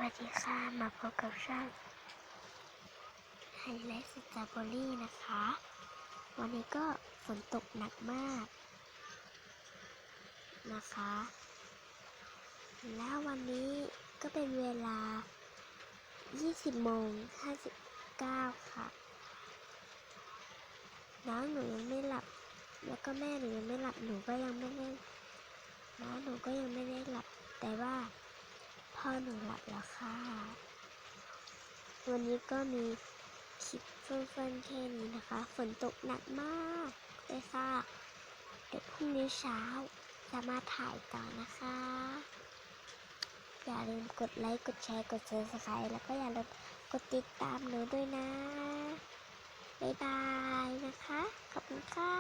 วัสดีค่ะมาพบกับช่องไฮไลท์สตรอเบอรี่นะคะวันนี้ก็ฝนตกหนักมากนะคะแล้ววันนี้ก็เป็นเวลา 20:59 ค่ะน้องหนูยังไม่หลับแล้วก็แม่หนูยังไม่หลับหนูก็ยังไม่ได้น้องหนูก็ยังไม่ได้หลับแต่ว่าพ่อหนูหลับแล้วค่ะวันนี้ก็มีคลิปสั้นๆแค่นี้นะคะฝนตกหนักมากเลยค่ะเดี๋ยวพรุ่งนี้เช้าจะมาถ่ายต่อนะคะอย่าลืมกดไลค์กดแชร์กด Subscribe แล้วก็อย่าลืมกดติดตามหนูด้วยนะบ๊ายบายนะคะขอบคุณค่ะ